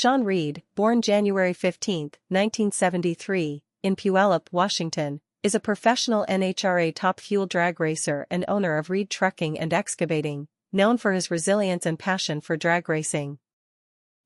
Shawn Reed, born January 15, 1973, in Puyallup, Washington, is a professional NHRA Top Fuel drag racer and owner of Reed Trucking and Excavating, known for his resilience and passion for drag racing.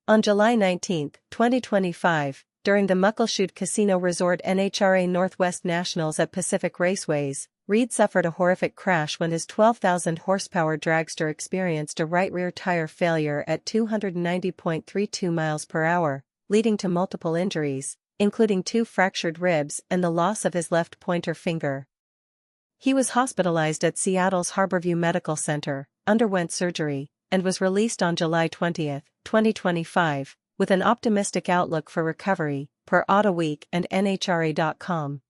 On July 19, 2025, during the Muckleshoot Casino Resort NHRA Northwest Nationals at Pacific Raceways, Reed suffered a horrific crash when his 12,000 horsepower dragster experienced a right rear tire failure at 290.32 miles per hour, leading to multiple injuries, including 2 fractured ribs and the loss of his left pointer finger. He was hospitalized at Seattle's Harborview Medical Center, underwent surgery, and was released on July 20, 2025, with an optimistic outlook for recovery, per AutoWeek and NHRA.com.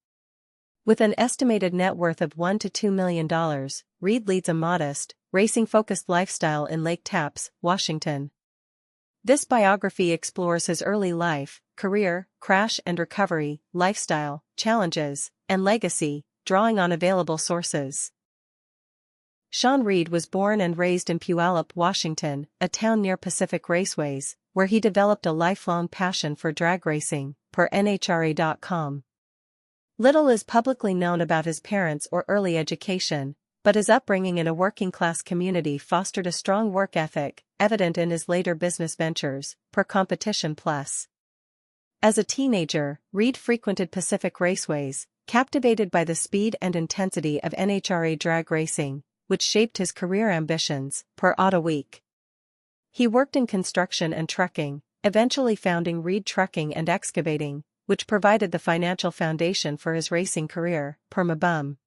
With an estimated net worth of $1 to $2 million, Reed leads a modest, racing-focused lifestyle in Lake Tapps, Washington. This biography explores his early life, career, crash and recovery, lifestyle, challenges, and legacy, drawing on available sources. Shawn Reed was born and raised in Puyallup, Washington, a town near Pacific Raceways, where he developed a lifelong passion for drag racing, per NHRA.com. Little is publicly known about his parents or early education, but his upbringing in a working-class community fostered a strong work ethic, evident in his later business ventures, per Competition Plus. As a teenager, Reed frequented Pacific Raceways, captivated by the speed and intensity of NHRA drag racing, which shaped his career ambitions, per AutoWeek. He worked in construction and trucking, eventually founding Reed Trucking and Excavating, which provided the financial foundation for his racing career, per Mabum.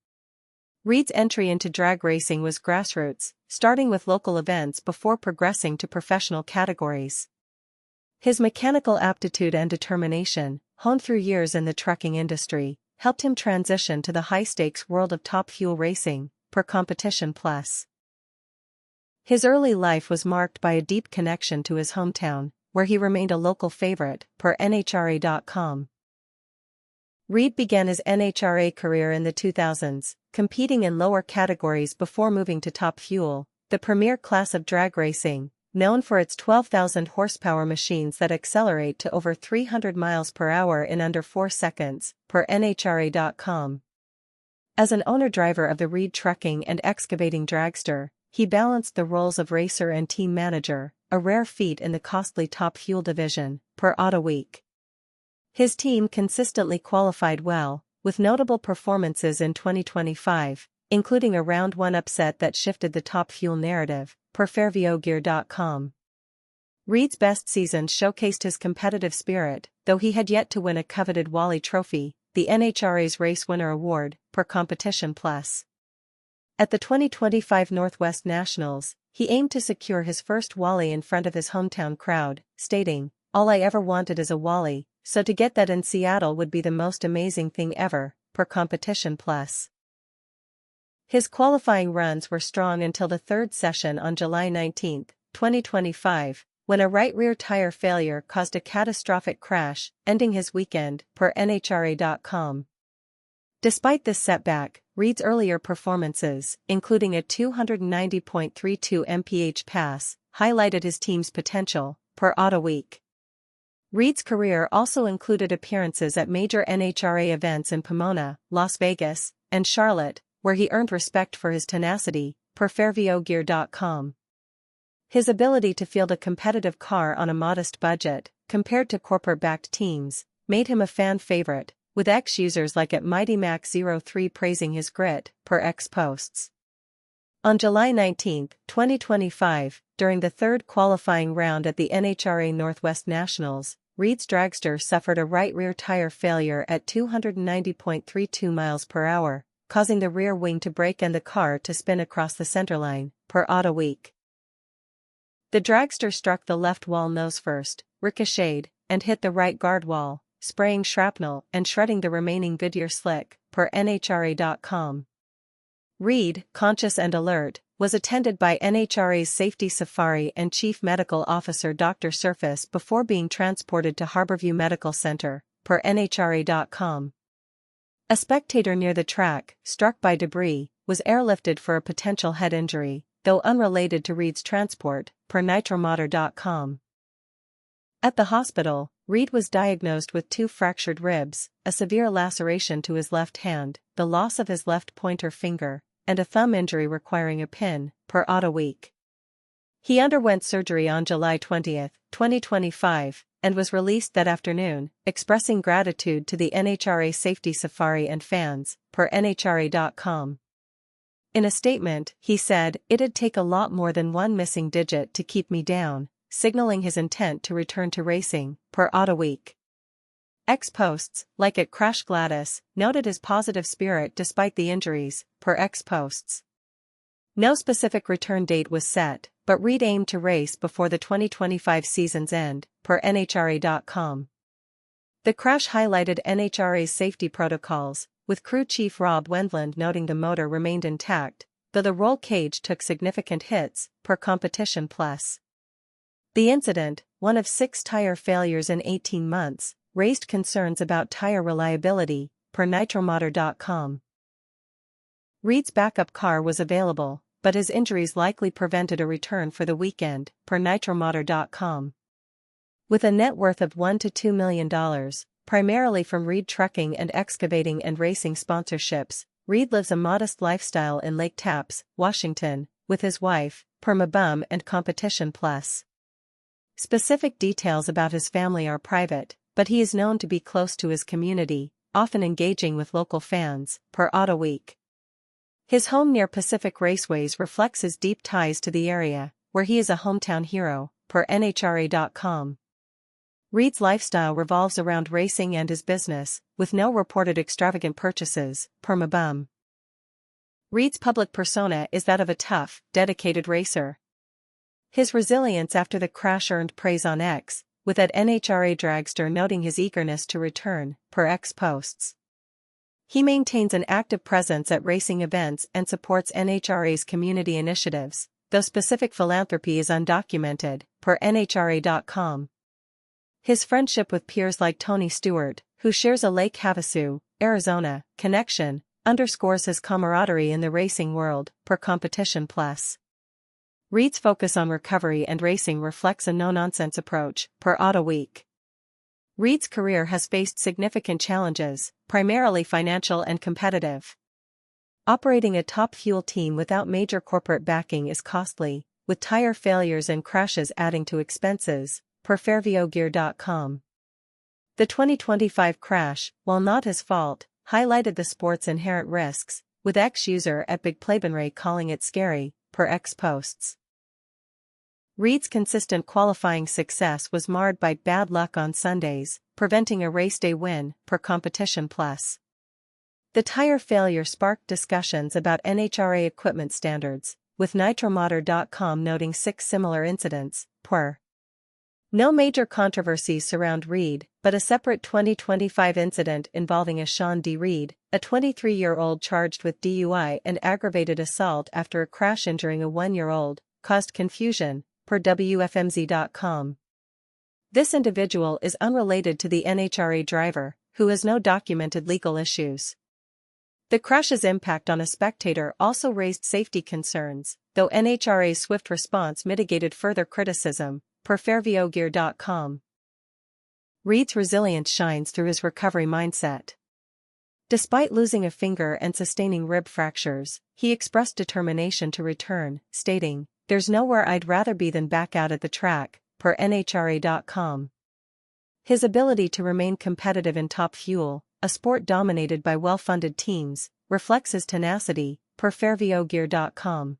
Reed's entry into drag racing was grassroots, starting with local events before progressing to professional categories. His mechanical aptitude and determination, honed through years in the trucking industry, helped him transition to the high-stakes world of top fuel racing, per Competition Plus. His early life was marked by a deep connection to his hometown, where he remained a local favorite, per NHRA.com. Reed began his NHRA career in the 2000s, competing in lower categories before moving to Top Fuel, the premier class of drag racing, known for its 12,000 horsepower machines that accelerate to over 300 miles per hour in under 4 seconds, per NHRA.com. As an owner-driver of the Reed Trucking and Excavating dragster, he balanced the roles of racer and team manager, a rare feat in the costly Top Fuel division, per AutoWeek. His team consistently qualified well, with notable performances in 2025, including a Round 1 upset that shifted the Top Fuel narrative, per fairviewgear.com. Reed's best season showcased his competitive spirit, though he had yet to win a coveted Wally Trophy, the NHRA's Race Winner Award, per Competition Plus. At the 2025 Northwest Nationals, he aimed to secure his first Wally in front of his hometown crowd, stating, "All I ever wanted is a Wally, so to get that in Seattle would be the most amazing thing ever," per Competition Plus. His qualifying runs were strong until the third session on July 19, 2025, when a right rear tire failure caused a catastrophic crash, ending his weekend, per NHRA.com. Despite this setback, Reed's earlier performances, including a 290.32 mph pass, highlighted his team's potential, per AutoWeek. Reed's career also included appearances at major NHRA events in Pomona, Las Vegas, and Charlotte, where he earned respect for his tenacity, per fairviewgear.com. His ability to field a competitive car on a modest budget, compared to corporate-backed teams, made him a fan favorite, with ex-users like at Mighty Mac 03 praising his grit, per X posts. On July 19, 2025, during the third qualifying round at the NHRA Northwest Nationals, Reed's dragster suffered a right rear tire failure at 290.32 miles per hour, causing the rear wing to break and the car to spin across the centerline, per AutoWeek. The dragster struck the left wall nose first, ricocheted, and hit the right guard wall, spraying shrapnel and shredding the remaining Goodyear slick, per NHRA.com. Reed, conscious and alert, was attended by NHRA's Safety Safari and Chief Medical Officer Dr. Surface before being transported to Harborview Medical Center, per NHRA.com. A spectator near the track, struck by debris, was airlifted for a potential head injury, though unrelated to Reed's transport, per nitromotor.com. At the hospital, Reed was diagnosed with 2 fractured ribs, a severe laceration to his left hand, the loss of his left pointer finger, and a thumb injury requiring a pin, per Autoweek. He underwent surgery on July 20, 2025, and was released that afternoon, expressing gratitude to the NHRA Safety Safari and fans, per NHRA.com. In a statement, he said, "It'd take a lot more than one missing digit to keep me down," signaling his intent to return to racing, per Autoweek. X posts, like at Crash Gladys, noted his positive spirit despite the injuries, per X posts. No specific return date was set, but Reed aimed to race before the 2025 season's end, per NHRA.com. The crash highlighted NHRA's safety protocols, with crew chief Rob Wendland noting the motor remained intact, though the roll cage took significant hits, per Competition Plus. The incident, one of 6 tire failures in 18 months, raised concerns about tire reliability, per Nitromotor.com. Reed's backup car was available, but his injuries likely prevented a return for the weekend, per Nitromotor.com. With a net worth of $1 to $2 million, primarily from Reed Trucking and Excavating and Racing sponsorships, Reed lives a modest lifestyle in Lake Tapps, Washington, with his wife, per Mabum and Competition Plus. Specific details about his family are private, but he is known to be close to his community, often engaging with local fans, per Autoweek. His home near Pacific Raceways reflects his deep ties to the area, where he is a hometown hero, per NHRA.com. Reed's lifestyle revolves around racing and his business, with no reported extravagant purchases, per Mabum. Reed's public persona is that of a tough, dedicated racer. His resilience after the crash earned praise on X, with at NHRA Dragster noting his eagerness to return, per X posts. He maintains an active presence at racing events and supports NHRA's community initiatives, though specific philanthropy is undocumented, per NHRA.com. His friendship with peers like Tony Stewart, who shares a Lake Havasu, Arizona, connection, underscores his camaraderie in the racing world, per Competition Plus. Reed's focus on recovery and racing reflects a no-nonsense approach, per Autoweek. Reed's career has faced significant challenges, primarily financial and competitive. Operating a Top Fuel team without major corporate backing is costly, with tire failures and crashes adding to expenses, per FairvioGear.com. The 2025 crash, while not his fault, highlighted the sport's inherent risks, with ex-user at Big Playbenray calling it scary, per X posts. Reed's consistent qualifying success was marred by bad luck on Sundays, preventing a race day win, per Competition Plus. The tire failure sparked discussions about NHRA equipment standards, with Nitromotor.com noting 6 similar incidents, per. No major controversies surround Reed, but a separate 2025 incident involving a Shawn Reed, a 23-year-old charged with DUI and aggravated assault after a crash injuring a 1-year-old, caused confusion, per WFMZ.com. This individual is unrelated to the NHRA driver, who has no documented legal issues. The crash's impact on a spectator also raised safety concerns, though NHRA's swift response mitigated further criticism, per FairvioGear.com. Reed's resilience shines through his recovery mindset. Despite losing a finger and sustaining rib fractures, he expressed determination to return, stating, "There's nowhere I'd rather be than back out at the track," per NHRA.com. His ability to remain competitive in Top Fuel, a sport dominated by well-funded teams, reflects his tenacity, per FairvioGear.com.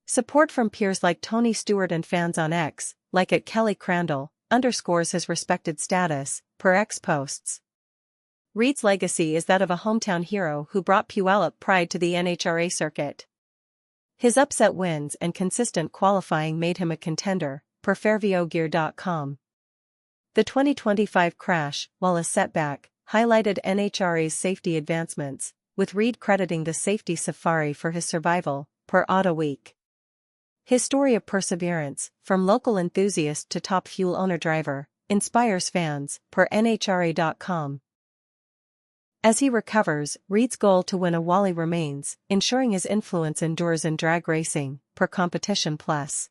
Support from peers like Tony Stewart and fans on X, like at Kelly Crandall, underscores his respected status, per X posts. Reed's legacy is that of a hometown hero who brought Puyallup pride to the NHRA circuit. His upset wins and consistent qualifying made him a contender, per FairvioGear.com. The 2025 crash, while a setback, highlighted NHRA's safety advancements, with Reed crediting the Safety Safari for his survival, per Autoweek. His story of perseverance, from local enthusiast to Top Fuel owner-driver, inspires fans, per NHRA.com. As he recovers, Reed's goal to win a Wally remains, ensuring his influence endures in drag racing, per Competition Plus.